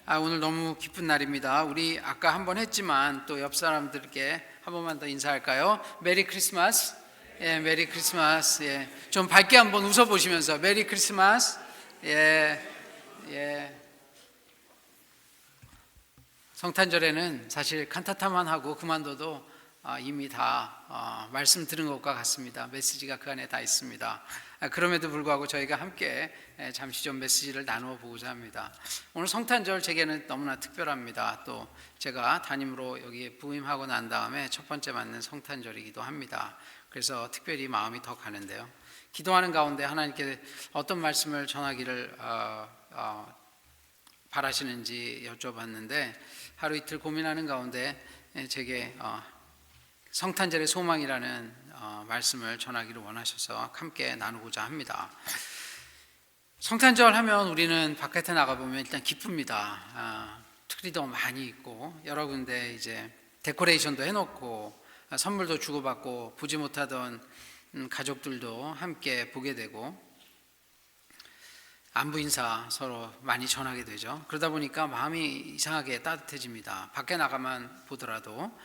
오늘 너무 기쁜 날입니다. 우리 아까 한번 했지만 또 옆 사람들께 한 번만 더 인사할까요? 메리 크리스마스. 예, 메리 크리스마스. 예, 좀 밝게 한번 웃어 보시면서 메리 크리스마스. 예, 예. 성탄절에는 사실 칸타타만 하고 그만둬도 이미 다 말씀 들은 것과 같습니다. 메시지가 그 안에 다 있습니다. 그럼에도 불구하고 저희가 함께 잠시 좀 메시지를 나누어 보고자 합니다. 오늘 성탄절 제게는 너무나 특별합니다. 또 제가 담임으로 여기 부임하고 난 다음에 첫 번째 맞는 성탄절이기도 합니다. 그래서 특별히 마음이 더 가는데요. 기도하는 가운데 하나님께 어떤 말씀을 전하기를 바라시는지 여쭤봤는데 하루 이틀 고민하는 가운데 제게 성탄절의 소망이라는 말씀을 전하기를 원하셔서 함께 나누고자 합니다. 성탄절 하면 우리는 바깥에 나가보면 일단 기쁩니다. 트리도 많이 있고 여러 군데 이제 데코레이션도 해놓고 선물도 주고받고 보지 못하던 가족들도 함께 보게 되고 안부 인사 서로 많이 전하게 되죠. 그러다 보니까 마음이 이상하게 따뜻해집니다. 밖에 나가만 보더라도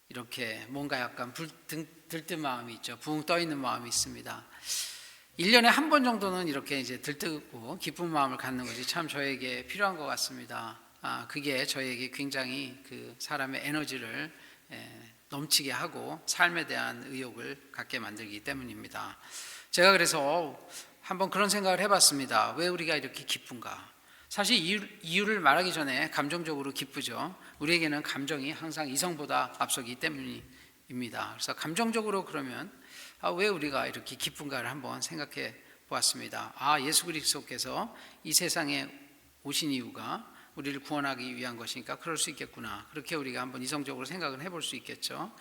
이렇게 뭔가 약간 들뜬 마음이 있죠. 붕 떠 있는 마음이 있습니다. 1년에 한 번 정도는 이렇게 이제 들뜨고 기쁜 마음을 갖는 것이 참 저에게 필요한 것 같습니다. 그게 저에게 굉장히 그 사람의 에너지를 넘치게 하고 삶에 대한 의욕을 갖게 만들기 때문입니다. 제가 그래서 한번 그런 생각을 해봤습니다. 왜 우리가 이렇게 기쁜가? 사실 이유를 말하기 전에 감정적으로 기쁘죠. 우리에게는 감정이 항상 이성보다 앞서기 때문입니다. 그래서 감정적으로 그러면 왜 우리가 이렇게 기쁜가를 한번 생각해 보았습니다. 예수 그리스도께서 이 세상에 오신 이유가 우리를 구원하기 위한 것이니까 그럴 수 있겠구나. 그렇게 우리가 한번 이성적으로 생각을 해볼 수 있겠죠.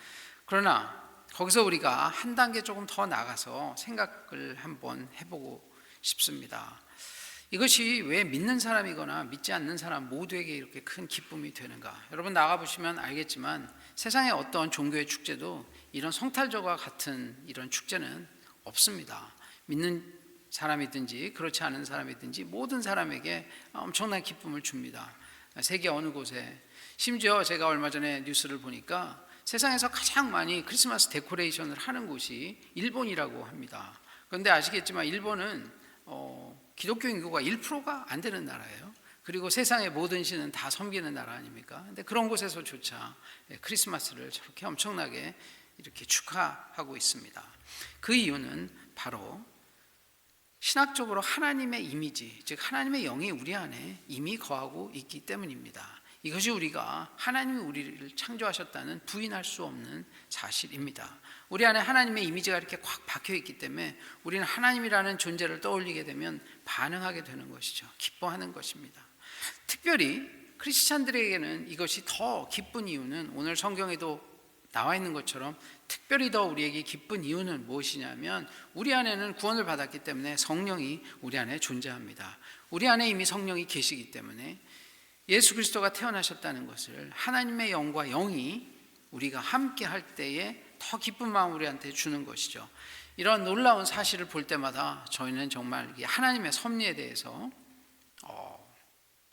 그러나 거기서 우리가 한 단계 조금 더 나가서 생각을 한번 해보고 싶습니다. 이것이 왜 믿는 사람이거나 믿지 않는 사람 모두에게 이렇게 큰 기쁨이 되는가? 여러분 나가보시면 알겠지만 세상의 어떤 종교의 축제도 이런 성탄절과 같은 이런 축제는 없습니다. 믿는 사람이든지 그렇지 않은 사람이든지 모든 사람에게 엄청난 기쁨을 줍니다. 세계 어느 곳에, 심지어 제가 얼마 전에 뉴스를 보니까 세상에서 가장 많이 크리스마스 데코레이션을 하는 곳이 일본이라고 합니다. 그런데 아시겠지만 일본은 기독교 인구가 1%가 안 되는 나라예요. 그리고 세상의 모든 신은 다 섬기는 나라 아닙니까? 근데 그런 곳에서조차 크리스마스를 저렇게 엄청나게 이렇게 축하하고 있습니다. 그 이유는 바로 신학적으로 하나님의 이미지, 즉 하나님의 영이 우리 안에 이미 거하고 있기 때문입니다. 이것이 우리가 하나님이 우리를 창조하셨다는 부인할 수 없는 사실입니다. 우리 안에 하나님의 이미지가 이렇게 꽉 박혀 있기 때문에 우리는 하나님이라는 존재를 떠올리게 되면 반응하게 되는 것이죠. 기뻐하는 것입니다. 특별히 크리스찬들에게는 이것이 더 기쁜 이유는 오늘 성경에도 나와 있는 것처럼 특별히 더 우리에게 기쁜 이유는 무엇이냐면 우리 안에는 구원을 받았기 때문에 성령이 우리 안에 존재합니다. 우리 안에 이미 성령이 계시기 때문에 예수 그리스도가 태어나셨다는 것을 하나님의 영과 영이 우리가 함께 할 때에 더 기쁜 마음 우리한테 주는 것이죠. 이런 놀라운 사실을 볼 때마다 저희는 정말 하나님의 섭리에 대해서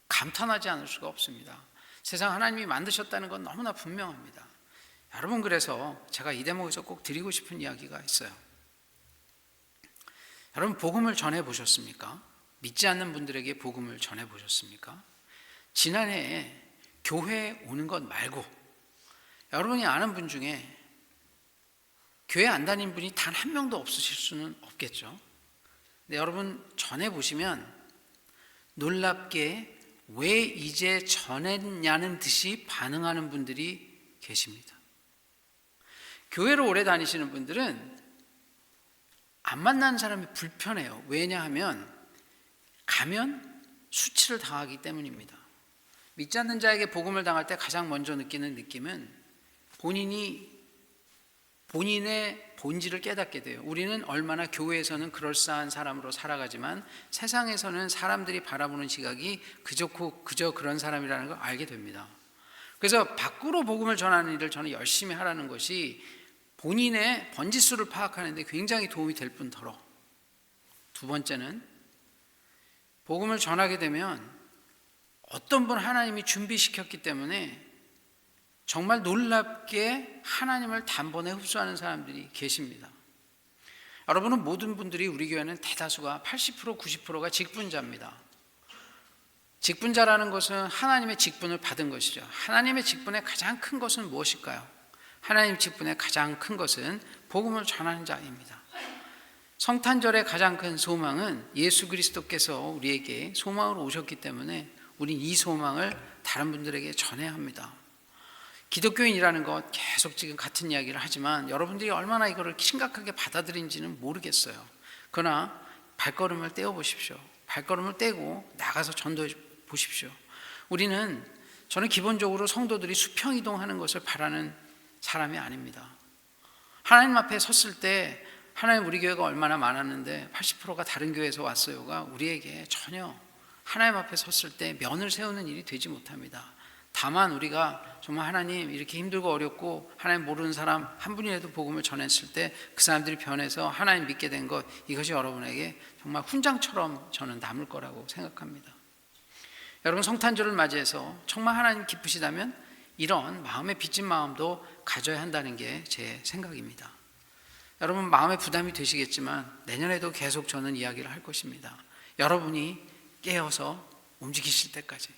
감탄하지 않을 수가 없습니다. 세상 하나님이 만드셨다는 건 너무나 분명합니다. 여러분, 그래서 제가 이 대목에서 꼭 드리고 싶은 이야기가 있어요. 여러분, 복음을 전해 보셨습니까? 믿지 않는 분들에게 복음을 전해 보셨습니까? 지난해에 교회에 오는 것 말고 여러분이 아는 분 중에 교회 안 다닌 분이 단 한 명도 없으실 수는 없겠죠. 근데 여러분 전해보시면 놀랍게 왜 이제 전했냐는 듯이 반응하는 분들이 계십니다. 교회를 오래 다니시는 분들은 안 만나는 사람이 불편해요. 왜냐하면 가면 수치를 당하기 때문입니다. 믿지 않는 자에게 복음을 당할 때 가장 먼저 느끼는 느낌은 본인의 본질을 깨닫게 돼요. 우리는 얼마나 교회에서는 그럴싸한 사람으로 살아가지만 세상에서는 사람들이 바라보는 시각이 그저 그런 사람이라는 걸 알게 됩니다. 그래서 밖으로 복음을 전하는 일을 저는 열심히 하라는 것이 본인의 번지수를 파악하는 데 굉장히 도움이 될 뿐더러 두 번째는 복음을 전하게 되면 어떤 분 하나님이 준비시켰기 때문에 정말 놀랍게 하나님을 단번에 흡수하는 사람들이 계십니다. 여러분은 모든 분들이 우리 교회는 대다수가 80% 90%가 직분자입니다. 직분자라는 것은 하나님의 직분을 받은 것이죠. 하나님의 직분의 가장 큰 것은 무엇일까요? 하나님 직분의 가장 큰 것은 복음을 전하는 자입니다. 성탄절의 가장 큰 소망은 예수 그리스도께서 우리에게 소망으로 오셨기 때문에 우린 이 소망을 다른 분들에게 전해야 합니다. 기독교인이라는 것 계속 지금 같은 이야기를 하지만 여러분들이 얼마나 이거를 심각하게 받아들인지는 모르겠어요. 그러나 발걸음을 떼어 보십시오. 발걸음을 떼고 나가서 전도해 보십시오. 저는 기본적으로 성도들이 수평이동하는 것을 바라는 사람이 아닙니다. 하나님 앞에 섰을 때 하나님 우리 교회가 얼마나 많았는데 80%가 다른 교회에서 왔어요가 우리에게 전혀 하나님 앞에 섰을 때 면을 세우는 일이 되지 못합니다. 다만 우리가 정말 하나님 이렇게 힘들고 어렵고 하나님 모르는 사람 한 분이라도 복음을 전했을 때 그 사람들이 변해서 하나님 믿게 된 것, 이것이 여러분에게 정말 훈장처럼 저는 남을 거라고 생각합니다. 여러분, 성탄절을 맞이해서 정말 하나님 기쁘시다면 이런 마음에 빚진 마음도 가져야 한다는 게 제 생각입니다. 여러분, 마음에 부담이 되시겠지만 내년에도 계속 저는 이야기를 할 것입니다. 여러분이 깨어서 움직이실 때까지.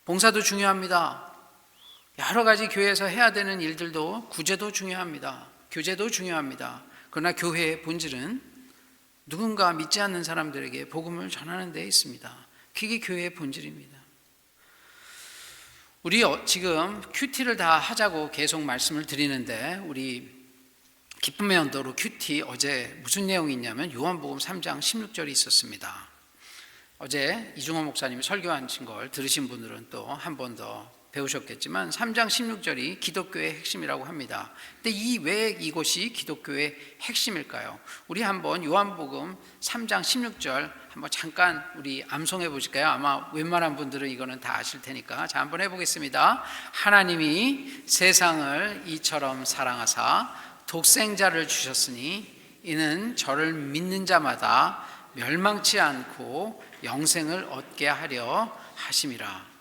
봉사도 중요합니다. 여러 가지 교회에서 해야 되는 일들도, 구제도 중요합니다. 교제도 중요합니다. 그러나 교회의 본질은 누군가 믿지 않는 사람들에게 복음을 전하는 데 있습니다. 그게 교회의 본질입니다. 우리 지금 큐티를 다 하자고 계속 말씀을 드리는데, 우리 기쁨의 언더로 큐티 어제 무슨 내용이 있냐면 요한복음 3장 16절이 있었습니다. 어제 이중호 목사님이 설교하신 걸 들으신 분들은 또 한 번 더 배우셨겠지만 3장 16절이 기독교의 핵심이라고 합니다. 근데 왜 이것이 기독교의 핵심일까요? 우리 한번 요한복음 3장 16절 한번 잠깐 우리 암송해 보실까요? 아마 웬만한 분들은 이거는 다 아실 테니까. 자, 한번 해보겠습니다. 하나님이 세상을 이처럼 사랑하사 독생자를 주셨으니 이는 저를 믿는 자마다 멸망치 않고 영생을 얻게 하려 하심이라.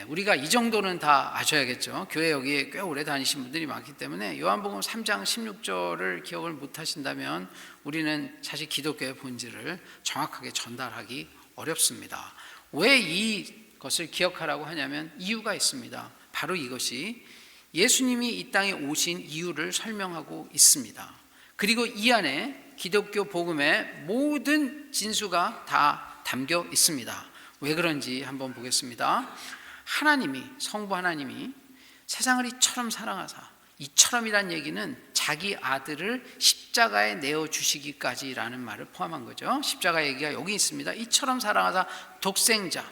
우리가 이 정도는 다 아셔야겠죠. 교회 여기에 꽤 오래 다니신 분들이 많기 때문에 요한복음 3장 16절을 기억을 못 하신다면 우리는 사실 기독교의 본질을 정확하게 전달하기 어렵습니다. 왜 이것을 기억하라고 하냐면 이유가 있습니다. 바로 이것이 예수님이 이 땅에 오신 이유를 설명하고 있습니다. 그리고 이 안에 기독교 복음의 모든 진수가 다 담겨 있습니다. 왜 그런지 한번 보겠습니다. 하나님이, 성부 하나님이 세상을 이처럼 사랑하사, 이처럼이란 얘기는 자기 아들을 십자가에 내어주시기까지라는 말을 포함한 거죠. 십자가 얘기가 여기 있습니다. 이처럼 사랑하사 독생자,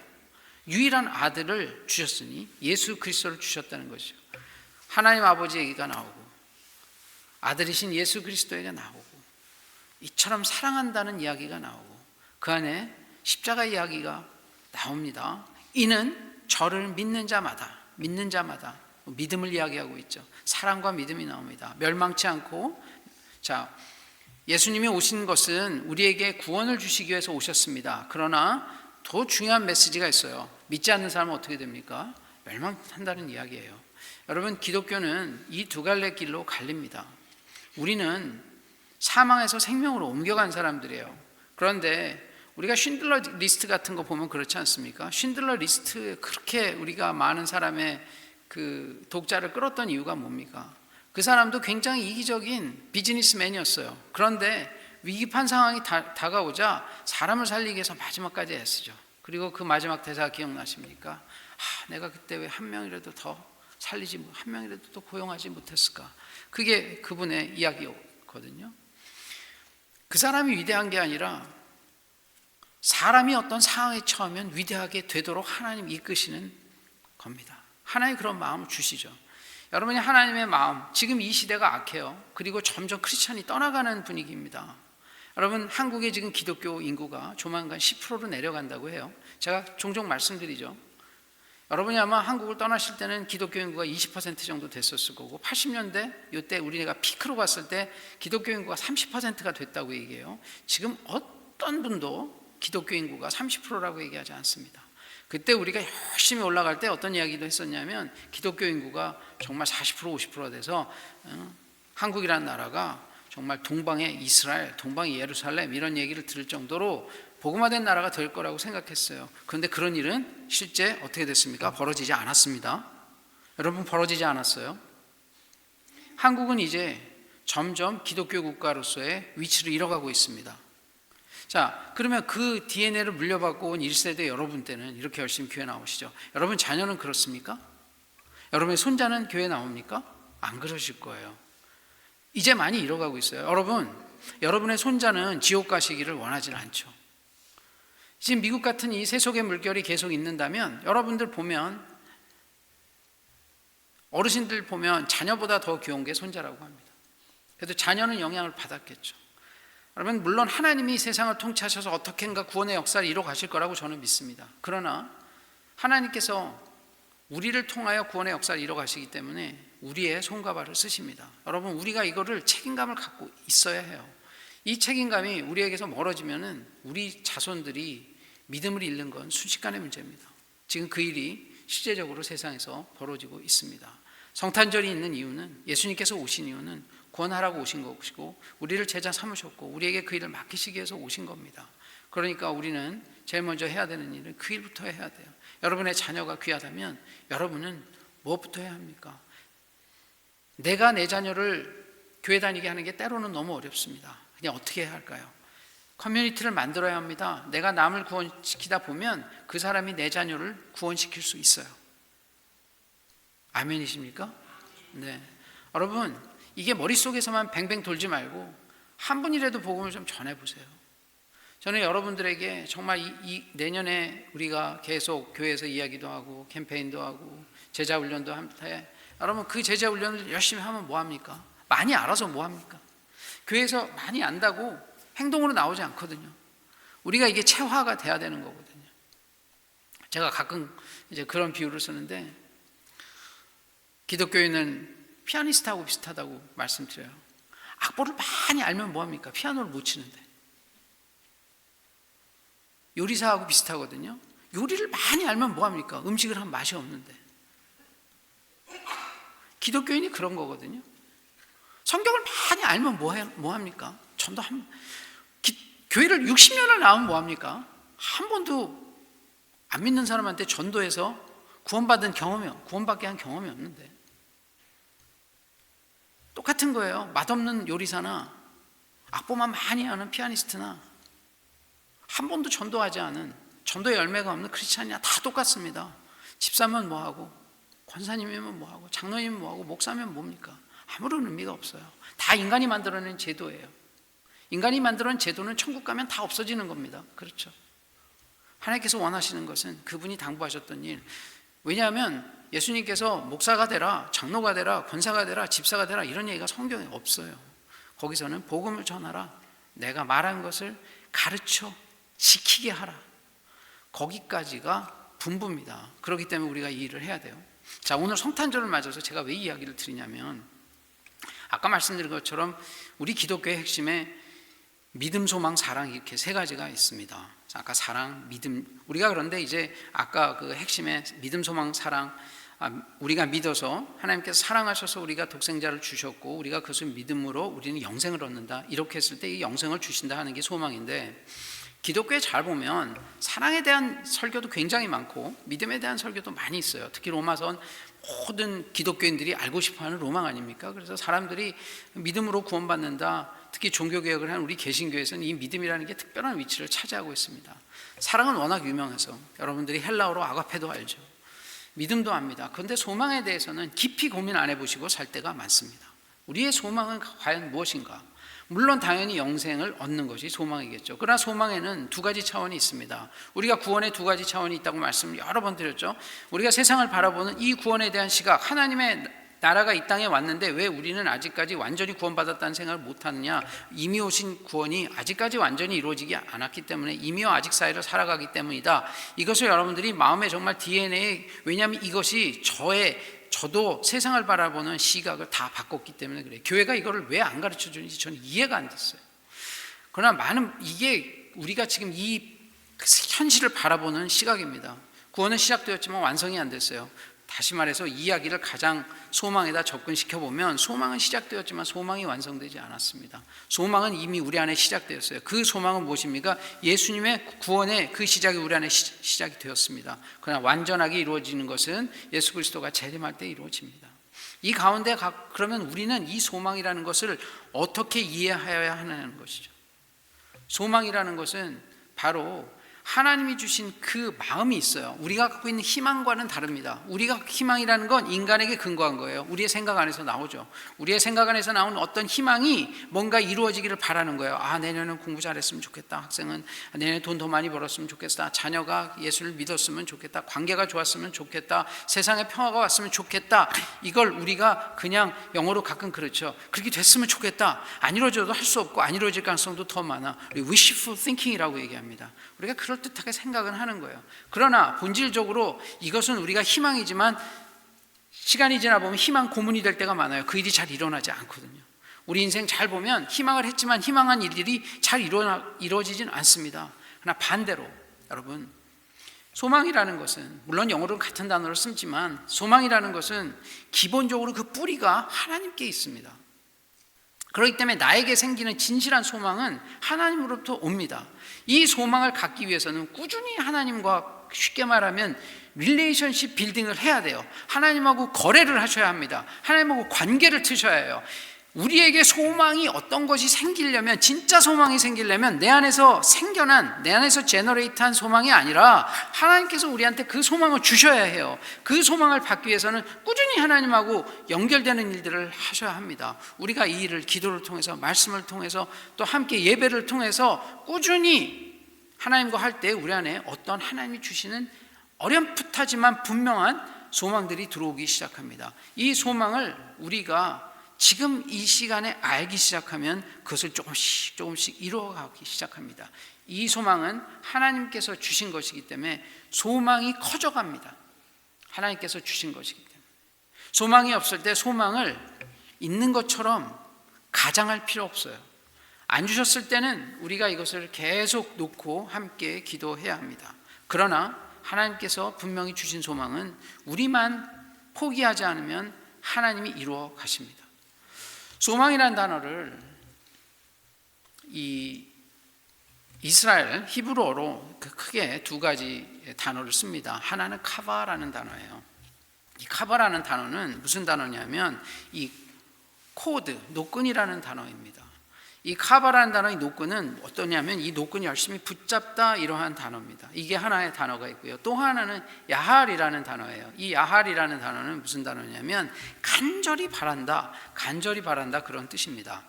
유일한 아들을 주셨으니 예수 그리스도를 주셨다는 것이죠. 하나님 아버지 얘기가 나오고 아들이신 예수 그리스도에게 나오고 이처럼 사랑한다는 이야기가 나오고 그 안에 십자가 이야기가 나옵니다. 이는 저를 믿는 자마다 믿음을 이야기하고 있죠. 사랑과 믿음이 나옵니다. 멸망치 않고. 자, 예수님이 오신 것은 우리에게 구원을 주시기 위해서 오셨습니다. 그러나 더 중요한 메시지가 있어요. 믿지 않는 사람은 어떻게 됩니까? 멸망한다는 이야기예요. 여러분, 기독교는 이 두 갈래 길로 갈립니다. 우리는 사망에서 생명으로 옮겨간 사람들이에요. 그런데 우리가 쉰들러 리스트 같은 거 보면 그렇지 않습니까? 쉰들러 리스트에 그렇게 우리가 많은 사람의 그 독자를 끌었던 이유가 뭡니까? 그 사람도 굉장히 이기적인 비즈니스맨이었어요. 그런데 위급한 상황이 다가오자 사람을 살리기 위해서 마지막까지 애쓰죠. 그리고 그 마지막 대사 기억나십니까? 내가 그때 왜 한 명이라도 더 살리지, 한 명이라도 더 고용하지 못했을까? 그게 그분의 이야기였거든요. 그 사람이 위대한 게 아니라 사람이 어떤 상황에 처하면 위대하게 되도록 하나님 이끄시는 겁니다. 하나님 그런 마음을 주시죠. 여러분이 하나님의 마음, 지금 이 시대가 악해요. 그리고 점점 크리스천이 떠나가는 분위기입니다. 여러분, 한국의 지금 기독교 인구가 조만간 10%로 내려간다고 해요. 제가 종종 말씀드리죠. 여러분이 아마 한국을 떠나실 때는 기독교 인구가 20% 정도 됐었을 거고 80년대 이때 우리가 피크로 갔을 때 기독교 인구가 30%가 됐다고 얘기해요. 지금 어떤 분도 기독교 인구가 30%라고 얘기하지 않습니다. 그때 우리가 열심히 올라갈 때 어떤 이야기도 했었냐면 기독교 인구가 정말 40% 50%가 돼서 한국이라는 나라가 정말 동방의 이스라엘, 동방의 예루살렘 이런 얘기를 들을 정도로 복음화된 나라가 될 거라고 생각했어요. 그런데 그런 일은 실제 어떻게 됐습니까? 벌어지지 않았습니다. 여러분, 벌어지지 않았어요. 한국은 이제 점점 기독교 국가로서의 위치를 잃어가고 있습니다. 자, 그러면 그 DNA를 물려받고 온 1세대 여러분 때는 이렇게 열심히 교회 나오시죠. 여러분 자녀는 그렇습니까? 여러분의 손자는 교회 나옵니까? 안 그러실 거예요. 이제 많이 잃어가고 있어요. 여러분의 손자는 지옥 가시기를 원하지는 않죠. 지금 미국 같은 이 세속의 물결이 계속 있는다면 여러분들 보면, 어르신들 보면 자녀보다 더 귀여운 게 손자라고 합니다. 그래도 자녀는 영향을 받았겠죠. 여러분, 물론 하나님이 세상을 통치하셔서 어떻게인가 구원의 역사를 이뤄 가실 거라고 저는 믿습니다. 그러나 하나님께서 우리를 통하여 구원의 역사를 이뤄 가시기 때문에 우리의 손과 발을 쓰십니다. 여러분, 우리가 이거를 책임감을 갖고 있어야 해요. 이 책임감이 우리에게서 멀어지면은 우리 자손들이 믿음을 잃는 건 순식간의 문제입니다. 지금 그 일이 실제적으로 세상에서 벌어지고 있습니다. 성탄절이 있는 이유는, 예수님께서 오신 이유는 구원하라고 오신 것이고 우리를 제자 삼으셨고 우리에게 그 일을 맡기시기 위해서 오신 겁니다. 그러니까 우리는 제일 먼저 해야 되는 일은 그 일부터 해야 돼요. 여러분의 자녀가 귀하다면 여러분은 무엇부터 해야 합니까? 내가 내 자녀를 교회 다니게 하는 게 때로는 너무 어렵습니다. 그냥 어떻게 해야 할까요? 커뮤니티를 만들어야 합니다. 내가 남을 구원시키다 보면 그 사람이 내 자녀를 구원시킬 수 있어요. 아멘이십니까? 네. 여러분, 이게 머릿속에서만 뱅뱅 돌지 말고 한 분이라도 복음을 좀 전해보세요. 저는 여러분들에게 정말 이 내년에 우리가 계속 교회에서 이야기도 하고 캠페인도 하고 제자훈련도 하는데, 여러분 그 제자훈련을 열심히 하면 뭐합니까? 많이 알아서 뭐합니까? 교회에서 많이 안다고 행동으로 나오지 않거든요. 우리가 이게 체화가 돼야 되는 거거든요. 제가 가끔 이제 그런 비유를 쓰는데, 기독교인은 피아니스트하고 비슷하다고 말씀드려요. 악보를 많이 알면 뭐합니까? 피아노를 못 치는데. 요리사하고 비슷하거든요. 요리를 많이 알면 뭐합니까? 음식을 하면 맛이 없는데. 기독교인이 그런 거거든요. 성경을 많이 알면 뭐합니까? 전도 교회를 60년을 나오면 뭐합니까? 한 번도 안 믿는 사람한테 전도해서 구원받게 한 경험이 없는데. 똑같은 거예요. 맛없는 요리사나 악보만 많이 하는 피아니스트나 한 번도 전도하지 않은, 전도의 열매가 없는 크리스찬이나 다 똑같습니다. 집사면 뭐하고, 권사님이면 뭐하고, 장로님은 뭐하고, 목사면 뭡니까? 아무런 의미가 없어요. 다 인간이 만들어낸 제도예요. 인간이 만들어낸 제도는 천국 가면 다 없어지는 겁니다. 그렇죠? 하나님께서 원하시는 것은 그분이 당부하셨던 일. 왜냐하면 예수님께서 목사가 되라, 장로가 되라, 권사가 되라, 집사가 되라 이런 얘기가 성경에 없어요. 거기서는 복음을 전하라, 내가 말한 것을 가르쳐 지키게 하라, 거기까지가 분부입니다. 그렇기 때문에 우리가 이 일을 해야 돼요. 자, 오늘 성탄절을 맞아서 제가 왜 이 이야기를 드리냐면, 아까 말씀드린 것처럼 우리 기독교의 핵심에 믿음, 소망, 사랑 이렇게 세 가지가 있습니다. 아까 사랑, 믿음, 우리가 그런데 이제 아까 그 핵심에 믿음, 소망, 사랑, 우리가 믿어서 하나님께서 사랑하셔서 우리가 독생자를 주셨고 우리가 그것을 믿음으로 우리는 영생을 얻는다, 이렇게 했을 때 이 영생을 주신다 하는 게 소망인데, 기독교에 잘 보면 사랑에 대한 설교도 굉장히 많고 믿음에 대한 설교도 많이 있어요. 특히 로마서는 모든 기독교인들이 알고 싶어하는 로망 아닙니까? 그래서 사람들이 믿음으로 구원받는다, 특히 종교개혁을 하는 우리 개신교에서는 이 믿음이라는 게 특별한 위치를 차지하고 있습니다. 사랑은 워낙 유명해서 여러분들이 헬라어로 아가페도 알죠. 믿음도 압니다. 그런데 소망에 대해서는 깊이 고민 안 해보시고 살 때가 많습니다. 우리의 소망은 과연 무엇인가? 물론 당연히 영생을 얻는 것이 소망이겠죠. 그러나 소망에는 두 가지 차원이 있습니다. 우리가 구원의 두 가지 차원이 있다고 말씀을 여러 번 드렸죠. 우리가 세상을 바라보는 이 구원에 대한 시각, 하나님의 나라가 이 땅에 왔는데 왜 우리는 아직까지 완전히 구원받았다는 생각을 못하느냐? 이미 오신 구원이 아직까지 완전히 이루어지지 않았기 때문에 이미와 아직 사이를 살아가기 때문이다. 이것을 여러분들이 마음에 정말 DNA에, 왜냐하면 이것이 저도 세상을 바라보는 시각을 다 바꿨기 때문에 그래요. 교회가 이거를 왜 안 가르쳐 주는지 저는 이해가 안 됐어요. 그러나 이게 우리가 지금 이 현실을 바라보는 시각입니다. 구원은 시작되었지만 완성이 안 됐어요. 다시 말해서 이야기를 가장 소망에다 접근시켜 보면 소망은 시작되었지만 소망이 완성되지 않았습니다. 소망은 이미 우리 안에 시작되었어요. 그 소망은 무엇입니까? 예수님의 구원의 그 시작이 우리 안에 시작이 되었습니다. 그러나 완전하게 이루어지는 것은 예수 그리스도가 재림할 때 이루어집니다. 이 가운데 그러면 우리는 이 소망이라는 것을 어떻게 이해해야 하는 것이죠. 소망이라는 것은 바로 하나님이 주신 그 마음이 있어요. 우리가 갖고 있는 희망과는 다릅니다. 우리가 희망이라는 건 인간에게 근거한 거예요. 우리의 생각 안에서 나오죠. 우리의 생각 안에서 나오는 어떤 희망이 뭔가 이루어지기를 바라는 거예요. 내년은 공부 잘했으면 좋겠다. 학생은 내년에 돈 더 많이 벌었으면 좋겠다. 자녀가 예수를 믿었으면 좋겠다. 관계가 좋았으면 좋겠다. 세상에 평화가 왔으면 좋겠다. 이걸 우리가 그냥 영어로 가끔 그렇죠. 그렇게 됐으면 좋겠다. 안 이루어져도 할 수 없고 안 이루어질 가능성도 더 많아. wishful thinking이라고 얘기합니다. 우리가 그럴듯하게 생각은 하는 거예요. 그러나 본질적으로 이것은 우리가 희망이지만 시간이 지나 보면 희망 고문이 될 때가 많아요. 그 일이 잘 일어나지 않거든요. 우리 인생 잘 보면 희망을 했지만 희망한 일들이 잘 이루어지진 않습니다. 그러나 반대로 여러분, 소망이라는 것은 물론 영어로는 같은 단어를 쓰지만 소망이라는 것은 기본적으로 그 뿌리가 하나님께 있습니다. 그렇기 때문에 나에게 생기는 진실한 소망은 하나님으로부터 옵니다. 이 소망을 갖기 위해서는 꾸준히 하나님과 쉽게 말하면 릴레이션십 빌딩을 해야 돼요. 하나님하고 거래를 하셔야 합니다. 하나님하고 관계를 트셔야 해요. 우리에게 소망이 어떤 것이 생기려면, 진짜 소망이 생기려면 내 안에서 생겨난, 내 안에서 제너레이트한 소망이 아니라 하나님께서 우리한테 그 소망을 주셔야 해요. 그 소망을 받기 위해서는 꾸준히 하나님하고 연결되는 일들을 하셔야 합니다. 우리가 이 일을 기도를 통해서, 말씀을 통해서, 또 함께 예배를 통해서 꾸준히 하나님과 할 때 우리 안에 어떤 하나님이 주시는 어렴풋하지만 분명한 소망들이 들어오기 시작합니다. 이 소망을 우리가 지금 이 시간에 알기 시작하면 그것을 조금씩 이루어가기 시작합니다. 이 소망은 하나님께서 주신 것이기 때문에 소망이 커져갑니다. 하나님께서 주신 것이기 때문에. 소망이 없을 때 소망을 있는 것처럼 가장할 필요 없어요. 안 주셨을 때는 우리가 이것을 계속 놓고 함께 기도해야 합니다. 그러나 하나님께서 분명히 주신 소망은 우리만 포기하지 않으면 하나님이 이루어 가십니다. 소망이라는 단어를 이 이스라엘 히브리어로 크게 두 가지 단어를 씁니다. 하나는 카바라는 단어예요. 이 카바라는 단어는 무슨 단어냐면 이 코드, 노끈이라는 단어입니다. 이 카바라는 단어의 노끈은 어떠냐면 이 노끈이 열심히 붙잡다 이러한 단어입니다. 이게 하나의 단어가 있고요. 또 하나는 야할이라는 단어예요. 이 야할이라는 단어는 무슨 단어냐면 간절히 바란다 그런 뜻입니다.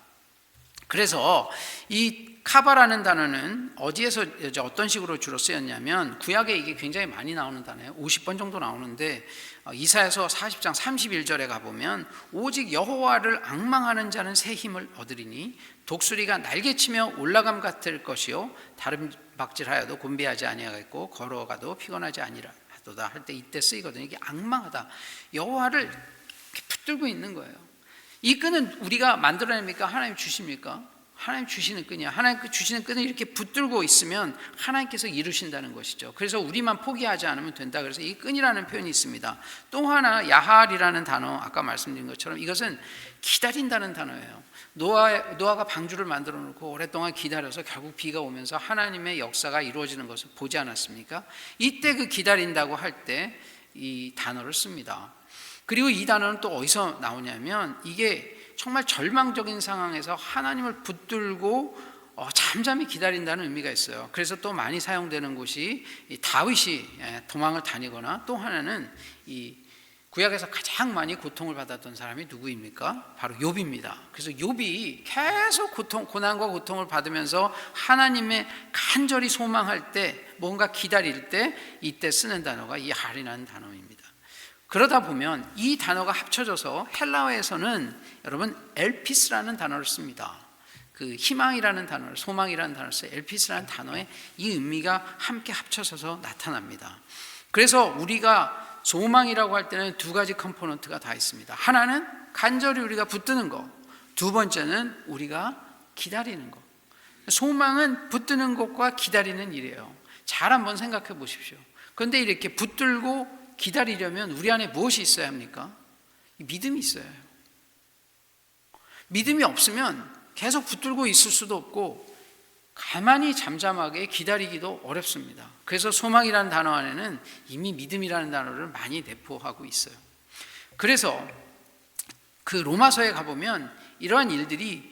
그래서 이 카바라는 단어는 어디에서 어떤 식으로 주로 쓰였냐면 구약에 이게 굉장히 많이 나오는 단어예요. 50번 정도 나오는데 이사야서 40장 31절에 가보면 오직 여호와를 앙망하는 자는 새 힘을 얻으리니 독수리가 날개치며 올라감 같을 것이요 다름박질하여도 곤비하지 아니하겠고 걸어가도 피곤하지 아니하도다 할 때 이때 쓰이거든요. 이게 앙망하다, 여호와를 이렇게 붙들고 있는 거예요. 이 끈은 우리가 만들어냅니까? 하나님 주십니까? 하나님 주시는 끈이야. 하나님 주시는 끈을 이렇게 붙들고 있으면 하나님께서 이루신다는 것이죠. 그래서 우리만 포기하지 않으면 된다. 그래서 이 끈이라는 표현이 있습니다. 또 하나 야할이라는 단어, 아까 말씀드린 것처럼 이것은 기다린다는 단어예요. 노아가 방주를 만들어 놓고 오랫동안 기다려서 결국 비가 오면서 하나님의 역사가 이루어지는 것을 보지 않았습니까? 이때 그 기다린다고 할 때 이 단어를 씁니다. 그리고 이 단어는 또 어디서 나오냐면 이게 정말 절망적인 상황에서 하나님을 붙들고 잠잠히 기다린다는 의미가 있어요. 그래서 또 많이 사용되는 곳이 다윗이 도망을 다니거나, 또 하나는 이 구약에서 가장 많이 고통을 받았던 사람이 누구입니까? 바로 욥입니다. 그래서 욥이 계속 고난과 고통을 받으면서 하나님의 간절히 소망할 때, 뭔가 기다릴 때 이때 쓰는 단어가 이 할이라는 단어입니다. 그러다 보면 이 단어가 합쳐져서 헬라어에서는 여러분 엘피스라는 단어를 씁니다. 그 희망이라는 단어를, 소망이라는 단어를 써요. 엘피스라는 단어에 이 의미가 함께 합쳐져서 나타납니다. 그래서 우리가 소망이라고 할 때는 두 가지 컴포넌트가 다 있습니다. 하나는 간절히 우리가 붙드는 거, 두 번째는 우리가 기다리는 거. 소망은 붙드는 것과 기다리는 일이에요. 잘 한번 생각해 보십시오. 그런데 이렇게 붙들고 기다리려면 우리 안에 무엇이 있어야 합니까? 믿음이 있어야 해요. 믿음이 없으면 계속 붙들고 있을 수도 없고 가만히 잠잠하게 기다리기도 어렵습니다. 그래서 소망이라는 단어 안에는 이미 믿음이라는 단어를 많이 내포하고 있어요. 그래서 그 로마서에 가보면 이러한 일들이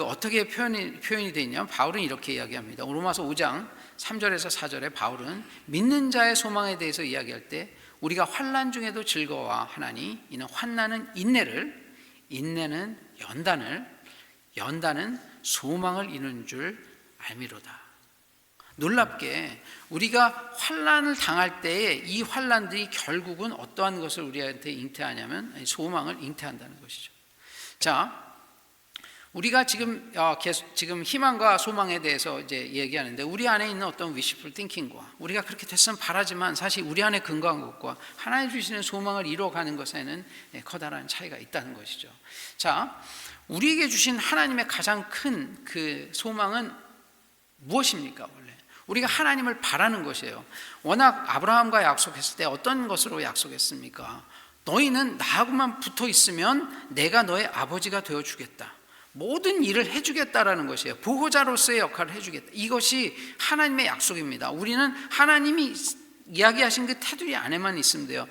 어떻게 표현이 되어 있냐면 바울은 이렇게 이야기합니다. 로마서 5장 3절에서 4절에 바울은 믿는 자의 소망에 대해서 이야기할 때 우리가 환난 중에도 즐거워하나니 이는 환난은 인내를, 인내는 연단을, 연단은 소망을 이루는 줄 알미로다. 놀랍게 우리가 환난을 당할 때에 이 환난들이 결국은 어떠한 것을 우리한테 잉태하냐면 소망을 잉태한다는 것이죠. 자, 우리가 지금 희망과 소망에 대해서 이제 얘기하는데 우리 안에 있는 어떤 wishful thinking과 우리가 그렇게 됐으면 바라지만 사실 우리 안에 근거한 것과 하나님 주시는 소망을 이루어가는 것에는 커다란 차이가 있다는 것이죠. 자, 우리에게 주신 하나님의 가장 큰 그 소망은 무엇입니까? 원래 우리가 하나님을 바라는 것이에요. 워낙 아브라함과 약속했을 때 어떤 것으로 약속했습니까? 너희는 나하고만 붙어 있으면 내가 너의 아버지가 되어 주겠다. 모든 일을 해주겠다라는 것이에요. 보호자로서의 역할을 해주겠다. 이것이 하나님의 약속입니다. 우리는 하나님이 이야기하신 그 테두리 안에만 있으면 돼요.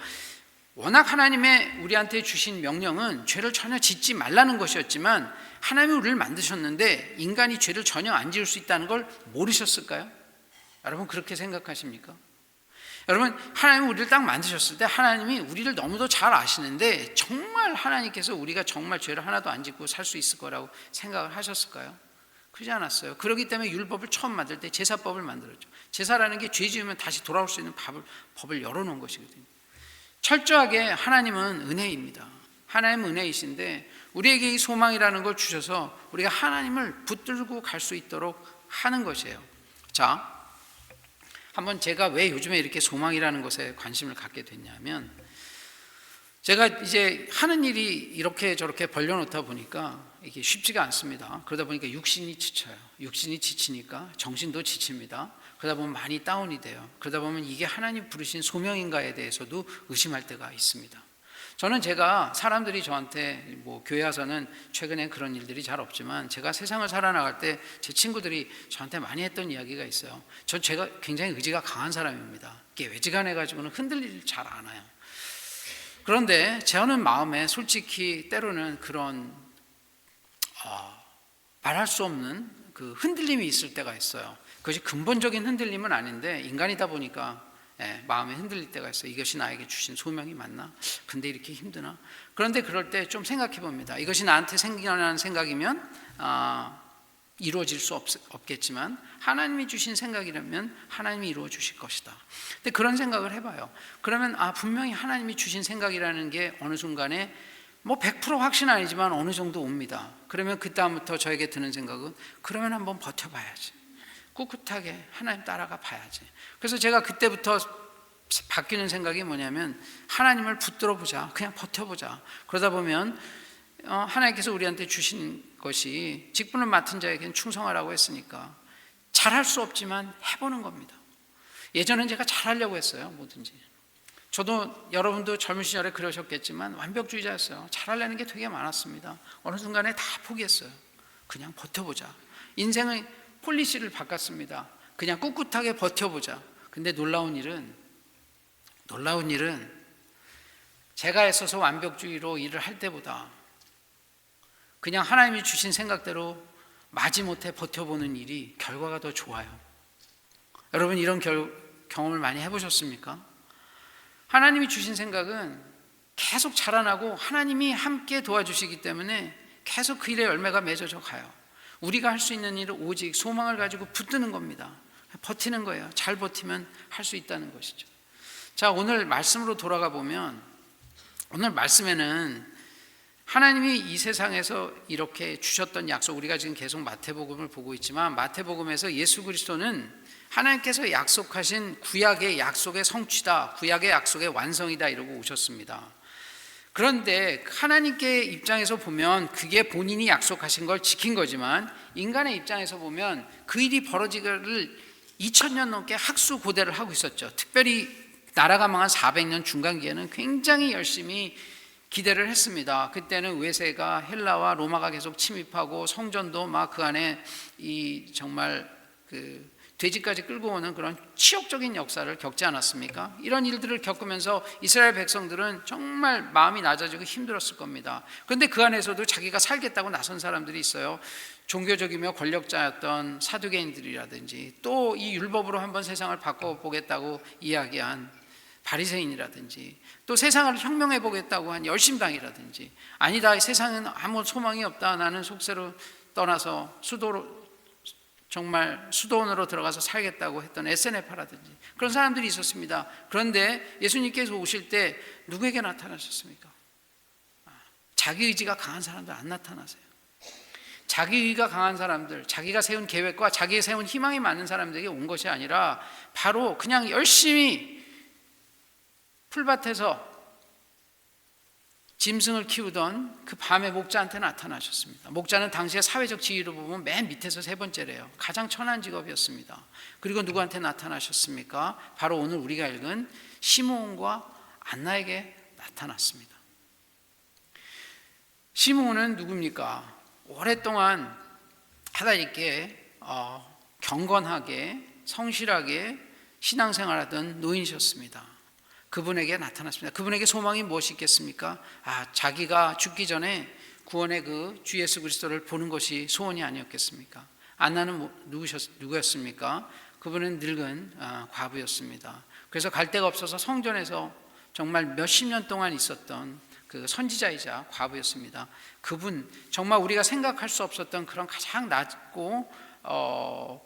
워낙 하나님의 우리한테 주신 명령은 죄를 전혀 짓지 말라는 것이었지만 하나님이 우리를 만드셨는데 인간이 죄를 전혀 안 지을 수 있다는 걸 모르셨을까요? 여러분 그렇게 생각하십니까? 여러분 하나님이 우리를 딱 만드셨을 때 하나님이 우리를 너무도 잘 아시는데 정말 하나님께서 우리가 정말 죄를 하나도 안 짓고 살 수 있을 거라고 생각을 하셨을까요? 그러지 않았어요. 그렇기 때문에 율법을 처음 만들 때 제사법을 만들었죠. 제사라는 게 죄 지으면 다시 돌아올 수 있는 법을 열어놓은 것이거든요. 철저하게 하나님은 은혜입니다. 하나님은 은혜이신데 우리에게 이 소망이라는 걸 주셔서 우리가 하나님을 붙들고 갈 수 있도록 하는 것이에요. 자, 한번 제가 왜 요즘에 이렇게 소망이라는 것에 관심을 갖게 됐냐면 제가 이제 하는 일이 이렇게 저렇게 벌려놓다 보니까 이게 쉽지가 않습니다. 그러다 보니까 육신이 지쳐요. 육신이 지치니까 정신도 지칩니다. 그러다 보면 많이 다운이 돼요. 그러다 보면 이게 하나님 부르신 소명인가에 대해서도 의심할 때가 있습니다. 저는 제가 사람들이 저한테 교회 와서는 최근에 그런 일들이 잘 없지만 제가 세상을 살아나갈 때 제 친구들이 저한테 많이 했던 이야기가 있어요. 제가 굉장히 의지가 강한 사람입니다. 이게 외지간해가지고는 흔들릴 잘 않아요. 그런데 저는 마음에 솔직히 때로는 그런 말할 수 없는 그 흔들림이 있을 때가 있어요. 그것이 근본적인 흔들림은 아닌데 인간이다 보니까 마음에 흔들릴 때가 있어요. 이것이 나에게 주신 소명이 맞나? 근데 이렇게 힘드나? 그런데 그럴 때 좀 생각해 봅니다. 이것이 나한테 생겨나는 생각이면 이루어질 수 없겠지만 하나님이 주신 생각이라면 하나님이 이루어 주실 것이다. 근데 그런 생각을 해봐요. 그러면 분명히 하나님이 주신 생각이라는 게 어느 순간에 100% 확신은 아니지만 어느 정도 옵니다. 그러면 그 다음부터 저에게 드는 생각은 그러면 한번 버텨봐야지. 꿋꿋하게 하나님 따라가 봐야지. 그래서 제가 그때부터 바뀌는 생각이 뭐냐면 하나님을 붙들어 보자. 그냥 버텨보자. 그러다 보면 하나님께서 우리한테 주신 것이 직분을 맡은 자에게는 충성하라고 했으니까 잘할 수 없지만 해보는 겁니다. 예전엔 제가 잘하려고 했어요. 뭐든지. 저도 여러분도 젊은 시절에 그러셨겠지만 완벽주의자였어요. 잘하려는 게 되게 많았습니다. 어느 순간에 다 포기했어요. 그냥 버텨보자. 인생의 폴리시를 바꿨습니다. 그냥 꿋꿋하게 버텨보자. 근데 놀라운 일은 제가 애써서 완벽주의로 일을 할 때보다 그냥 하나님이 주신 생각대로 마지못해 버텨보는 일이 결과가 더 좋아요. 여러분 이런 경험을 많이 해보셨습니까? 하나님이 주신 생각은 계속 자라나고 하나님이 함께 도와주시기 때문에 계속 그 일의 열매가 맺어져 가요. 우리가 할 수 있는 일은 오직 소망을 가지고 붙드는 겁니다. 버티는 거예요. 잘 버티면 할 수 있다는 것이죠. 자, 오늘 말씀으로 돌아가 보면 오늘 말씀에는 하나님이 이 세상에서 이렇게 주셨던 약속, 우리가 지금 계속 마태복음을 보고 있지만 마태복음에서 예수 그리스도는 하나님께서 약속하신 구약의 약속의 성취다, 구약의 약속의 완성이다 이러고 오셨습니다. 그런데 하나님께 입장에서 보면 그게 본인이 약속하신 걸 지킨 거지만 인간의 입장에서 보면 그 일이 벌어지기를 2000년 넘게 학수고대를 하고 있었죠. 특별히 나라가 망한 400년 중간기에는 굉장히 열심히 기대를 했습니다. 그때는 외세가 헬라와 로마가 계속 침입하고 성전도 막 그 안에 이 정말 그 돼지까지 끌고 오는 그런 치욕적인 역사를 겪지 않았습니까? 이런 일들을 겪으면서 이스라엘 백성들은 정말 마음이 낮아지고 힘들었을 겁니다. 그런데 그 안에서도 자기가 살겠다고 나선 사람들이 있어요. 종교적이며 권력자였던 사두개인들이라든지 또 이 율법으로 한번 세상을 바꿔보겠다고 이야기한 바리새인이라든지 또 세상을 혁명해 보겠다고 한 열심당이라든지 아니다, 세상은 아무 소망이 없다, 나는 속세로 떠나서 정말 수도원으로 들어가서 살겠다고 했던 SNF라든지 그런 사람들이 있었습니다. 그런데 예수님께서 오실 때 누구에게 나타나셨습니까? 자기 의지가 강한 사람들 안 나타나세요. 자기 의지가 강한 사람들, 자기가 세운 계획과 자기가 세운 희망이 맞는 사람들에게 온 것이 아니라 바로 그냥 열심히 풀밭에서 짐승을 키우던 그 밤에 목자한테 나타나셨습니다. 목자는 당시의 사회적 지위로 보면 맨 밑에서 세 번째래요. 가장 천한 직업이었습니다. 그리고 누구한테 나타나셨습니까? 바로 오늘 우리가 읽은 시므온과 안나에게 나타났습니다. 시므온은 누굽니까? 오랫동안 하나님께 경건하게 성실하게 신앙생활하던 노인이셨습니다. 그분에게 나타났습니다. 그분에게 소망이 무엇이 있겠습니까? 자기가 죽기 전에 구원의 그 주 예수 그리스도를 보는 것이 소원이 아니었겠습니까? 안나는 누구였습니까? 그분은 늙은 과부였습니다. 그래서 갈 데가 없어서 성전에서 정말 몇십 년 동안 있었던 그 선지자이자 과부였습니다. 그분 정말 우리가 생각할 수 없었던 그런 가장 낮고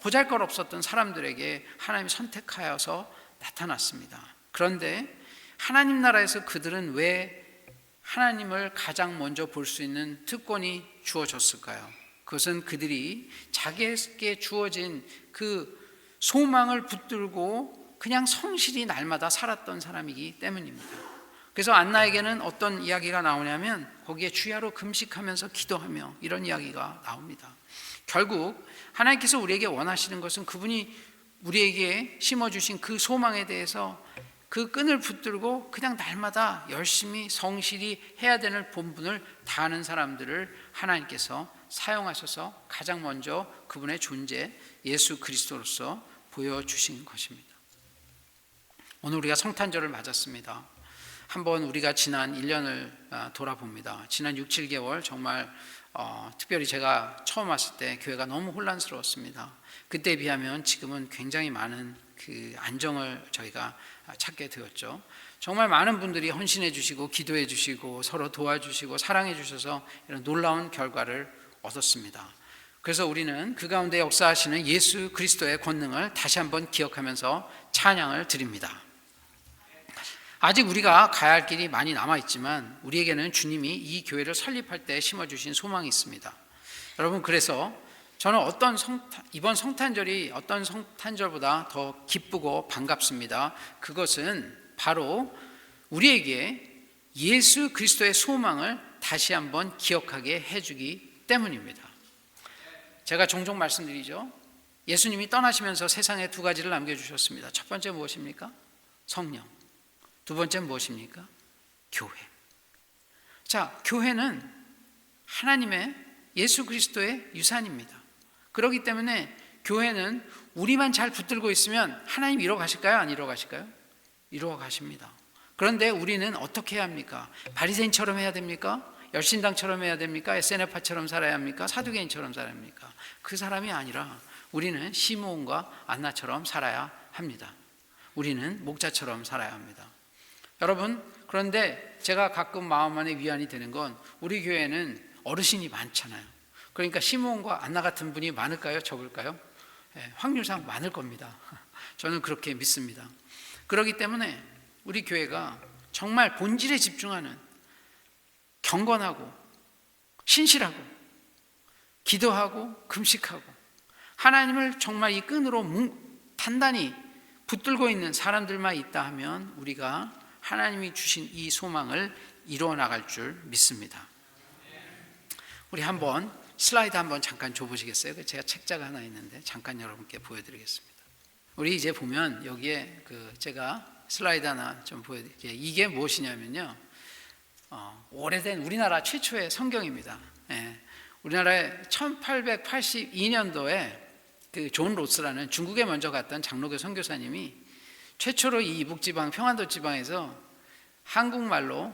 보잘것없었던 사람들에게 하나님이 선택하여서 나타났습니다. 그런데 하나님 나라에서 그들은 왜 하나님을 가장 먼저 볼 수 있는 특권이 주어졌을까요? 그것은 그들이 자기에게 주어진 그 소망을 붙들고 그냥 성실히 날마다 살았던 사람이기 때문입니다. 그래서 안나에게는 어떤 이야기가 나오냐면 거기에 주야로 금식하면서 기도하며 이런 이야기가 나옵니다. 결국 하나님께서 우리에게 원하시는 것은 그분이 우리에게 심어주신 그 소망에 대해서 그 끈을 붙들고 그냥 날마다 열심히 성실히 해야 되는 본분을 다하는 사람들을 하나님께서 사용하셔서 가장 먼저 그분의 존재 예수 그리스도로서 보여주신 것입니다. 오늘 우리가 성탄절을 맞았습니다. 한번 우리가 지난 1년을 돌아봅니다. 지난 6, 7개월 정말 특별히 제가 처음 왔을 때 교회가 너무 혼란스러웠습니다. 그때에 비하면 지금은 굉장히 많은 그 안정을 저희가 찾게 되었죠. 정말 많은 분들이 헌신해 주시고 기도해 주시고 서로 도와주시고 사랑해 주셔서 이런 놀라운 결과를 얻었습니다. 그래서 우리는 그 가운데 역사하시는 예수 그리스도의 권능을 다시 한번 기억하면서 찬양을 드립니다. 아직 우리가 가야 할 길이 많이 남아있지만 우리에게는 주님이 이 교회를 설립할 때 심어주신 소망이 있습니다. 여러분, 그래서 저는 이번 성탄절이 어떤 성탄절보다 더 기쁘고 반갑습니다. 그것은 바로 우리에게 예수 그리스도의 소망을 다시 한번 기억하게 해주기 때문입니다. 제가 종종 말씀드리죠. 예수님이 떠나시면서 세상에 두 가지를 남겨주셨습니다. 첫 번째 무엇입니까? 성령. 두 번째는 무엇입니까? 교회. 자, 교회는 하나님의 예수 그리스도의 유산입니다. 그렇기 때문에 교회는 우리만 잘 붙들고 있으면 하나님 이루어 가실까요? 안 이루어 가실까요? 이루어 가십니다. 그런데 우리는 어떻게 해야 합니까? 바리새인처럼 해야 됩니까? 열신당처럼 해야 됩니까? SNF처럼 살아야 합니까? 사두개인처럼 살아야 합니까? 그 사람이 아니라 우리는 시므온과 안나처럼 살아야 합니다. 우리는 목자처럼 살아야 합니다. 여러분, 그런데 제가 가끔 마음 안에 위안이 되는 건 우리 교회는 어르신이 많잖아요. 그러니까 시므온과 안나 같은 분이 많을까요? 적을까요? 확률상 많을 겁니다. 저는 그렇게 믿습니다. 그렇기 때문에 우리 교회가 정말 본질에 집중하는 경건하고 신실하고 기도하고 금식하고 하나님을 정말 이 끈으로 단단히 붙들고 있는 사람들만 있다 하면 우리가 하나님이 주신 이 소망을 이루어 나갈 줄 믿습니다. 우리 한번 슬라이드 한번 잠깐 줘보시겠어요? 제가 책자가 하나 있는데 잠깐 여러분께 보여드리겠습니다. 우리 이제 보면 여기에 제가 슬라이드 하나 좀 보여드릴게요. 이게 무엇이냐면요, 오래된 우리나라 최초의 성경입니다. 예, 우리나라에 1882년도에 그 존 로스라는 중국에 먼저 갔던 장로교 선교사님이 최초로 이 이북지방 평안도 지방에서 한국말로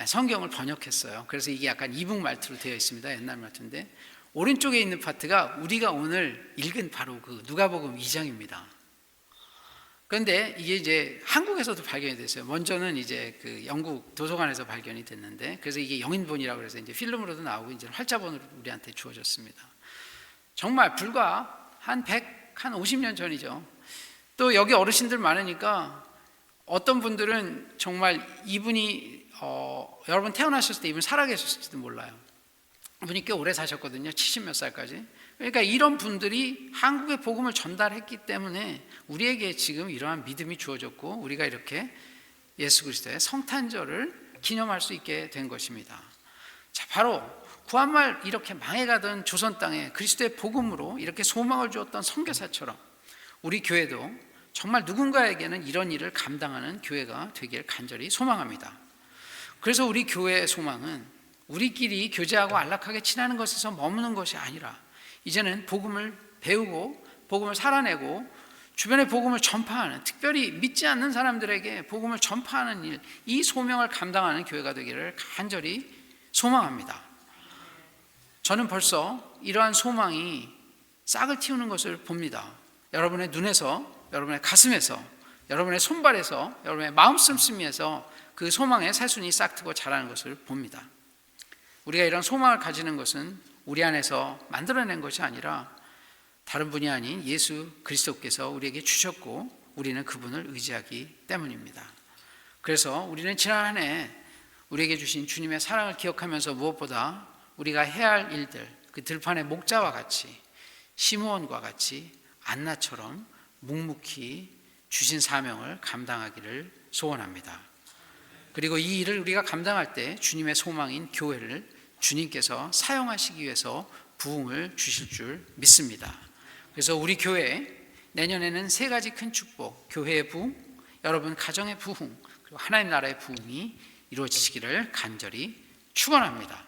성경을 번역했어요. 그래서 이게 약간 이북 말투로 되어 있습니다. 옛날 말투인데, 오른쪽에 있는 파트가 우리가 오늘 읽은 바로 그 누가복음 2장입니다. 그런데 이게 이제 한국에서도 발견이 됐어요. 먼저는 이제 그 영국 도서관에서 발견이 됐는데, 그래서 이게 영인본이라고 해서 이제 필름으로도 나오고 이제 활자본으로 우리한테 주어졌습니다. 정말 불과 한 50년 전이죠. 또 여기 어르신들 많으니까 어떤 분들은 정말 이분이 여러분 태어나셨을 때 이분 살아계셨을지도 몰라요. 이분이 꽤 오래 사셨거든요. 70몇 살까지. 그러니까 이런 분들이 한국의 복음을 전달했기 때문에 우리에게 지금 이러한 믿음이 주어졌고, 우리가 이렇게 예수 그리스도의 성탄절을 기념할 수 있게 된 것입니다. 자, 바로 구한말 이렇게 망해가던 조선 땅에 그리스도의 복음으로 이렇게 소망을 주었던 선교사처럼 우리 교회도 정말 누군가에게는 이런 일을 감당하는 교회가 되길 간절히 소망합니다. 그래서 우리 교회의 소망은 우리끼리 교제하고 안락하게 지내는 것에서 머무는 것이 아니라, 이제는 복음을 배우고 복음을 살아내고 주변에 복음을 전파하는, 특별히 믿지 않는 사람들에게 복음을 전파하는 일, 이 소명을 감당하는 교회가 되기를 간절히 소망합니다. 저는 벌써 이러한 소망이 싹을 틔우는 것을 봅니다. 여러분의 눈에서, 여러분의 가슴에서, 여러분의 손발에서, 여러분의 마음 씀씀이에서 그 소망의 새순이 싹트고 자라는 것을 봅니다. 우리가 이런 소망을 가지는 것은 우리 안에서 만들어낸 것이 아니라 다른 분이 아닌 예수 그리스도께서 우리에게 주셨고, 우리는 그분을 의지하기 때문입니다. 그래서 우리는 지난 한 해 우리에게 주신 주님의 사랑을 기억하면서 무엇보다 우리가 해야 할 일들, 그 들판의 목자와 같이, 시므온과 같이 안나처럼 묵묵히 주신 사명을 감당하기를 소원합니다. 그리고 이 일을 우리가 감당할 때 주님의 소망인 교회를 주님께서 사용하시기 위해서 부흥을 주실 줄 믿습니다. 그래서 우리 교회 내년에는 3가지 큰 축복, 교회의 부흥, 여러분 가정의 부흥, 그리고 하나님 나라의 부흥이 이루어지시기를 간절히 축원합니다.